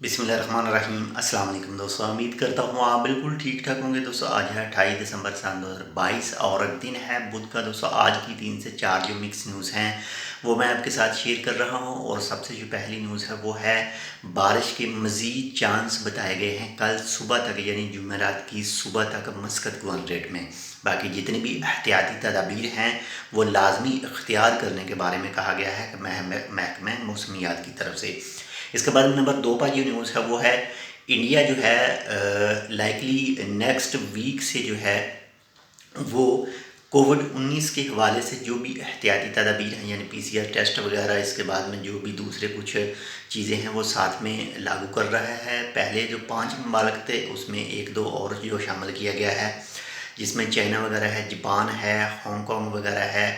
बिस्मिल्लाहिर्रहमानिर्रहीम। अस्सलाम वालेकुम दोस्तों, उम्मीद करता हूँ आप बिल्कुल ठीक ठाक होंगे। दोस्तों आज है 28 दिसंबर सन 2022 और दिन है बुध का। दोस्तों आज की 3 से 4 जो मिक्स न्यूज़ हैं वो मैं आपके साथ शेयर कर रहा हूँ। और सबसे जो पहली न्यूज़ है वो है बारिश के मज़ीद चांस बताए गए हैं कल सुबह तक, यानी जुमेरात की सुबह तक मस्कत गवर्नरेट में। बाकी जितनी भी एहतियाती तदाबीर हैं वो लाजमी इख्तियार करने के बारे में कहा गया है कि महकमा मौसमियात की तरफ से। इसके बाद नंबर 2 पर जो न्यूज़ है वो है इंडिया जो है लाइकली नेक्स्ट वीक से जो है वो कोविड-19 के हवाले से जो भी एहतियाती तदाबीर हैं, यानी PCR टेस्ट वगैरह, इसके बाद में जो भी दूसरे कुछ चीज़ें हैं वो साथ में लागू कर रहा है। पहले जो 5 ममालिक थे उसमें 1-2 और जो शामिल किया गया है, जिसमें चाइना वगैरह है, जापान है, हांगकॉन्ग वगैरह है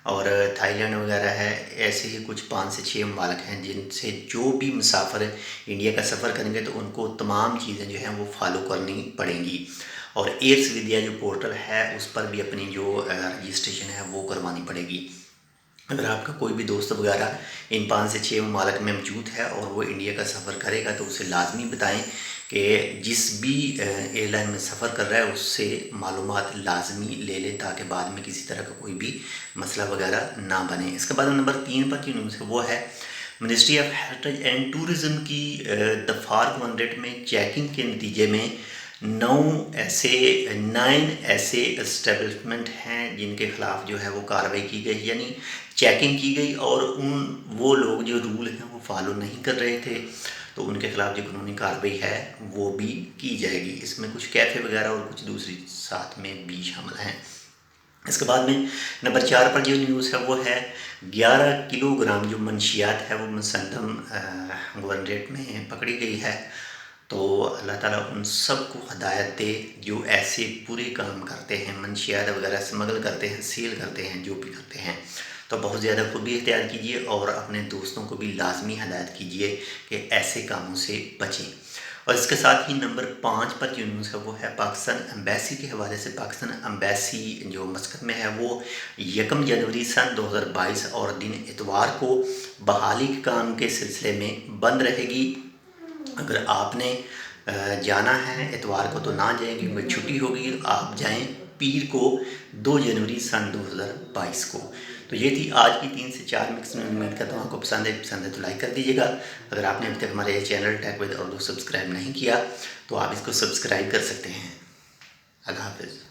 और थाईलैंड वगैरह है। ऐसे ही कुछ 5 से 6 ममालिक हैं जिनसे जो भी मुसाफिर इंडिया का सफ़र करेंगे तो उनको तमाम चीज़ें जो हैं वो फॉलो करनी पड़ेंगी। और एयर्स विद्या जो पोर्टल है उस पर भी अपनी जो रजिस्ट्रेशन है वो करवानी पड़ेगी। अगर आपका कोई भी दोस्त वगैरह इन 5 से 6 ममालिक में मौजूद है और वो इंडिया का सफ़र करेगा तो उसे लाजमी बताएं कि जिस भी एयरलाइन में सफ़र कर रहा है उससे मालूमात लाजमी ले लें ताकि बाद में किसी तरह का कोई भी मसला वगैरह ना बने। इसके बाद नंबर 3 पर जो न्यूज़ है वो है ministry of heritage and tourism की दफार गवर्नरेट में चेकिंग के नतीजे में 9 ऐसे इस्टेब्लिशमेंट हैं जिनके ख़िलाफ़ जो है वो कार्रवाई की गई, यानी चेकिंग की गई और वो लोग जो रूल हैं वो फॉलो नहीं कर रहे थे तो उनके ख़िलाफ़ जो कानूनी कार्रवाई है वो भी की जाएगी। इसमें कुछ कैफ़े वगैरह और कुछ दूसरी साथ में भी शामिल हैं। इसके बाद में नंबर 4 पर जो न्यूज़ है वो है 11 किलोग्राम जो मंशियात है वो मुसद्दम गवर्नरेट में पकड़ी गई है। तो अल्लाह ताला उन सब को हदायत दे जो ऐसे बुरे काम करते हैं, मंशियात वगैरह स्मगल करते हैं, सेल करते हैं, जो भी करते हैं। तो बहुत ज़्यादा खुद भी एहतियात कीजिए और अपने दोस्तों को भी लाजमी हदायत कीजिए कि ऐसे कामों से बचें। और इसके साथ ही नंबर 5 पर जो न्यूज़ है वो है पाकिस्तान एम्बेसी के हवाले से। पाकिस्तान एम्बेसी जो मस्कत में है वो 1 जनवरी सन 2022 और दिन इतवार को बहाली के काम के सिलसिले में बंद रहेगी। अगर आपने जाना है इतवार को तो ना जाएं क्योंकि छुट्टी होगी, आप जाएं पीर को 2 जनवरी सन 2022 को। तो ये थी आज की 3 से 4 मिक्स में। उम्मीद करता हूँ आपको पसंद है तो लाइक कर दीजिएगा। अगर आपने अभी तक हमारे channel Tech with Urdu subscribe नहीं किया तो आप इसको सब्सक्राइब कर सकते हैं। अल्लाह हाफ़िज़।